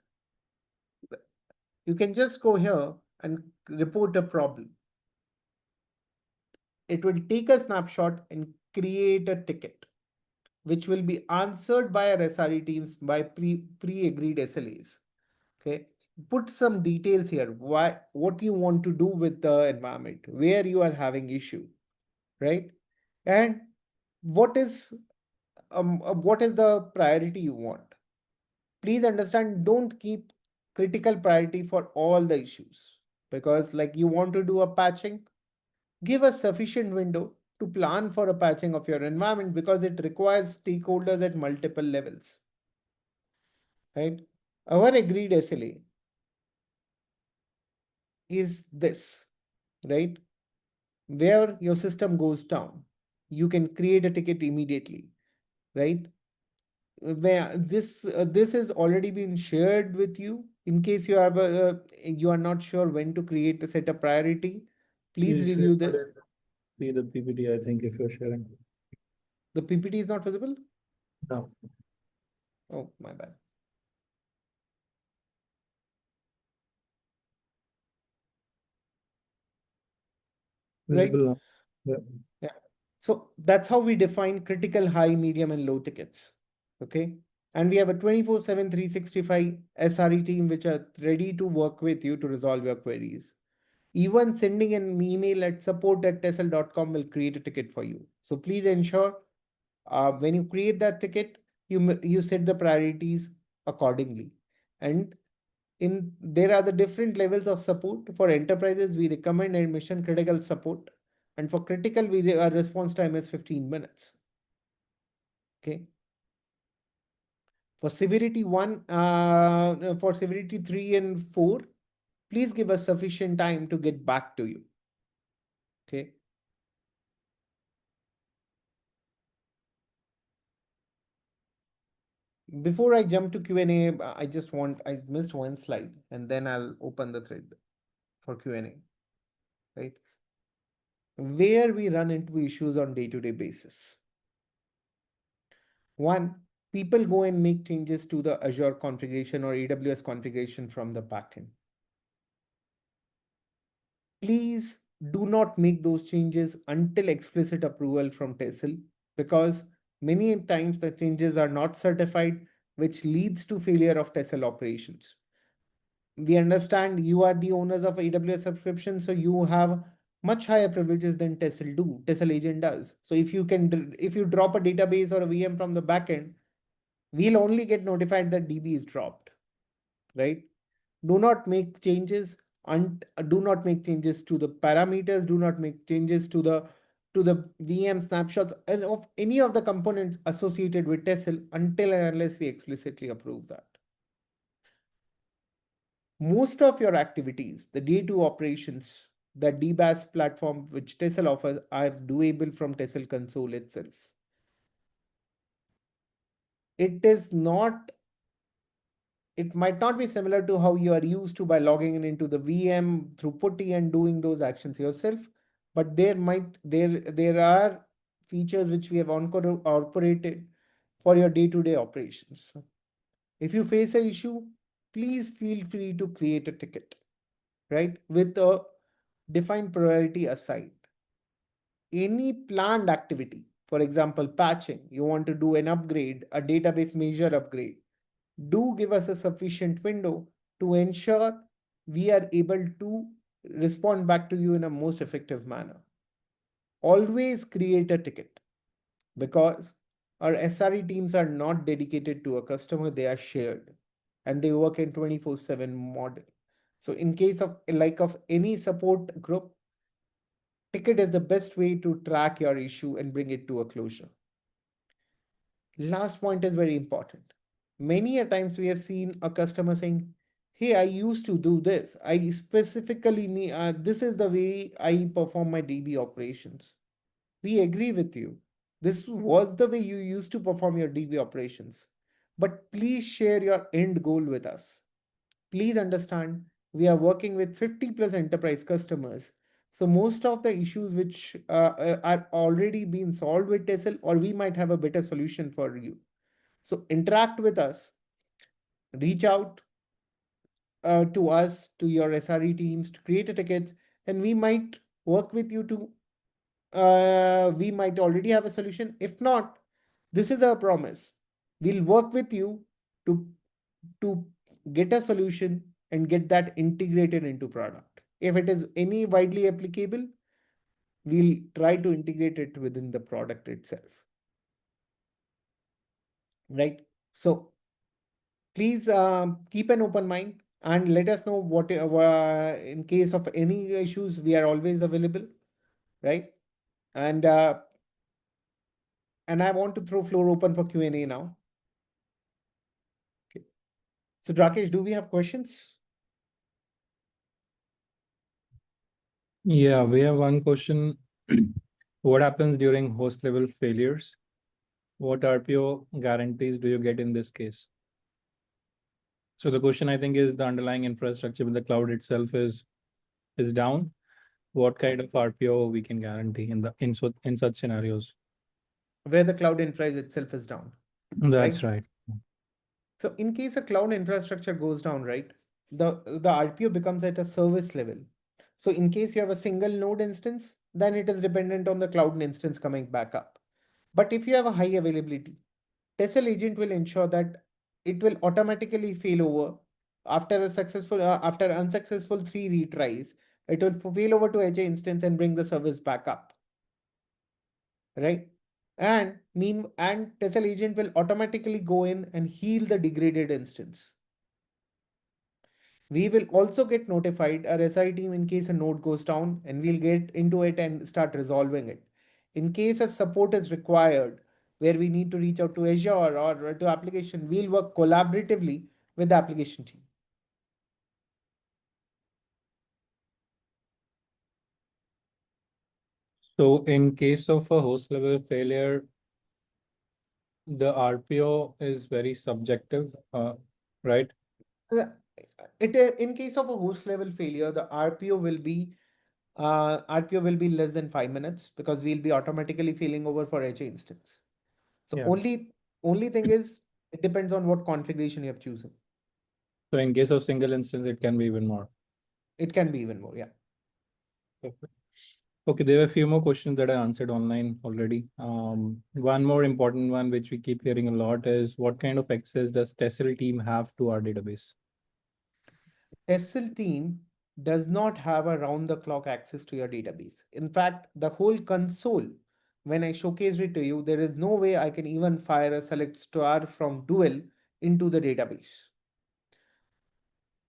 You can just go here and report a problem. It will take a snapshot and create a ticket, which will be answered by our SRE teams by pre-agreed SLAs. Okay. Put some details here. What you want to do with the environment, where you are having issue, right? And what is the priority you want? Please understand, don't keep critical priority for all the issues, because like you want to do a patching, give a sufficient window to plan for a patching of your environment because it requires stakeholders at multiple levels, right? Our agreed SLA is this, right? Where your system goes down, you can create a ticket immediately, right? Where this has already been shared with you. In case you are not sure when to create a set a priority, please You should review this. see the PPT, I think, if you're sharing. The PPT is not visible. No, Oh, my bad. Right. visible now. Yeah. Yeah. So that's how we define critical, high, medium, and low tickets. Okay. And we have a 24/7, 365 SRE team which are ready to work with you to resolve your queries. Even sending an email at support@tessell.com will create a ticket for you. So please ensure when you create that ticket, you set the priorities accordingly. And in there are the different levels of support. For enterprises, we recommend a mission critical support. And for critical, our response time is 15 minutes. Okay. For severity 3 and 4, please give us sufficient time to get back to you. Okay. Before I jump to Q&A, I missed one slide and then I'll open the thread for Q&A, right? where we run into issues on day-to-day basis. One, people go and make changes to the Azure configuration or AWS configuration from the backend. Please do not make those changes until explicit approval from Tessell, because many times the changes are not certified, which leads to failure of Tessell operations. We understand you are the owners of AWS subscription, so you have much higher privileges than Tessell agent does. So if you drop a database or a VM from the backend, we'll only get notified that DB is dropped, right? Do not make changes and do not make changes to the parameters, do not make changes to the VM snapshots and of any of the components associated with Tessell until and unless we explicitly approve that. Most of your activities, the day-to operations, the DBAS platform which Tessell offers are doable from Tessell console itself. It is not It might not be similar to how you are used to by logging in into the VM through putty and doing those actions yourself, but there are features which we have incorporated for your day-to-day operations. If you face an issue, please feel free to create a ticket, right? With a defined priority assigned. Any planned activity, for example, patching, you want to do an upgrade, a database measure upgrade, do give us a sufficient window to ensure we are able to respond back to you in a most effective manner. Always create a ticket, because our SRE teams are not dedicated to a customer, they are shared and they work in 24/7 model. So in case of any support group, ticket is the best way to track your issue and bring it to a closure. Last point is very important. Many a times we have seen a customer saying, hey, I used to do this. I specifically need, this is the way I perform my DB operations. We agree with you. This was the way you used to perform your DB operations. But please share your end goal with us. Please understand, we are working with 50 plus enterprise customers. So most of the issues which are already being solved with Tessell, or we might have a better solution for you. So interact with us, reach out to us, to your SRE teams to create a ticket, and we might work with you to, we might already have a solution. If not, this is our promise. We'll work with you to, to get a solution and get that integrated into product. If it is any widely applicable, we'll try to integrate it within the product itself. Right? So please keep an open mind and let us know what in case of any issues, we are always available, right? And I want to throw floor open for Q&A now. Okay. So Rakesh, do we have questions? Yeah, we have one question. What happens during host level failures? What RPO guarantees do you get in this case? So the question, I think, is the underlying infrastructure with the cloud itself is down. What kind of RPO we can guarantee in such scenarios? Where the cloud infra itself is down. That's Right? right. So in case a cloud infrastructure goes down, right, the RPO becomes at a service level. So in case you have a single node instance, then it is dependent on the cloud instance coming back up. But if you have a high availability, Tessell agent will ensure that it will automatically fail over after unsuccessful 3 retries. It will fail over to HA instance and bring the service back up, right? And Tessell agent will automatically go in and heal the degraded instance. We will also get notified, our SI team, in case a node goes down, and we'll get into it and start resolving it. In case a support is required, where we need to reach out to Azure or to application, we'll work collaboratively with the application team. So in case of a host level failure, the RPO is very subjective, right? In case of a host level failure, the RPO will be RPO will be less than 5 minutes because we'll be automatically failing over for HA instance. So Yeah. only thing is it depends on what configuration you have chosen. So in case of single instance, it can be even more. It can be even more, yeah. Perfect. Okay, there were a few more questions that I answered online already. One more important one, which we keep hearing a lot, is what kind of access does Tessell team have to our database? Tessell team does not have a round the clock access to your database. In fact, the whole console, when I showcased it to you, there is no way I can even fire a select star from dual into the database.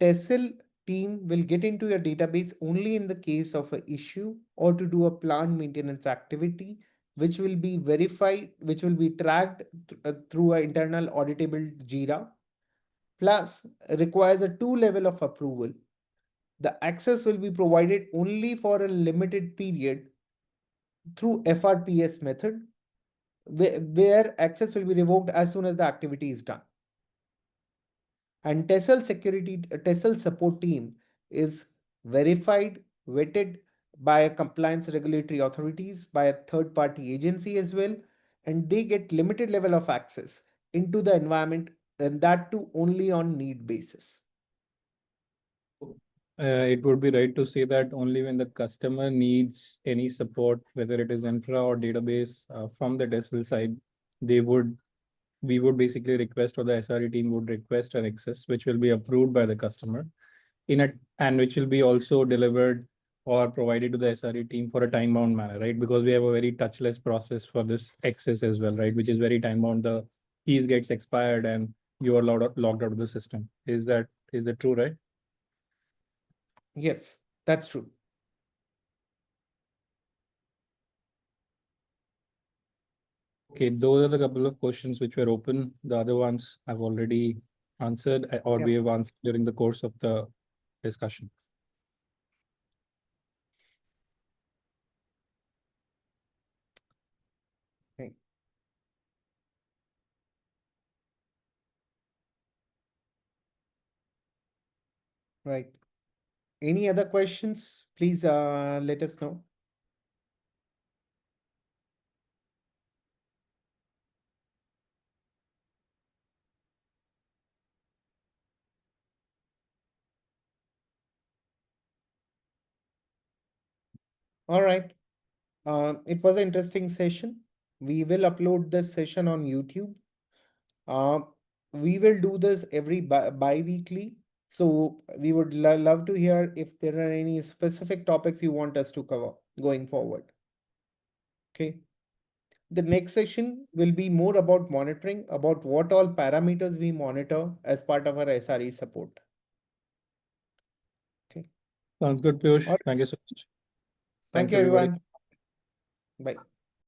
Tessell team will get into your database only in the case of an issue or to do a plant maintenance activity, which will be verified, which will be tracked through an internal auditable Jira, plus requires a two-level of approval. The access will be provided only for a limited period through FRPS method, where access will be revoked as soon as the activity is done. And Tessell support team is verified, vetted by compliance regulatory authorities, by a third party agency as well, and they get limited level of access into the environment, and that too only on need basis. It would be right to say that only when the customer needs any support, whether it is infra or database from the Tessell side, they would we would basically request, or the SRE team would request an access, which will be approved by the customer and which will be also delivered or provided to the SRE team for a time bound manner, right? Because we have a very touchless process for this access as well, right? Which is very time bound. The keys gets expired and you are logged out of the system. Is that true, right? Yes, that's true. Okay, those are the couple of questions which were open. The other ones I've already answered, or Yeah. we have answered during the course of the discussion. Okay. Right. Any other questions? Please let us know. All right. It was an interesting session. We will upload this session on YouTube. Uh, we will do this every bi-weekly. So we would love to hear if there are any specific topics you want us to cover going forward. Okay. The next session will be more about monitoring, about what all parameters we monitor as part of our SRE support. Okay. Sounds good, All Piyush. right. Thank you so much. Thank Thanks, you, everybody. everyone. Bye.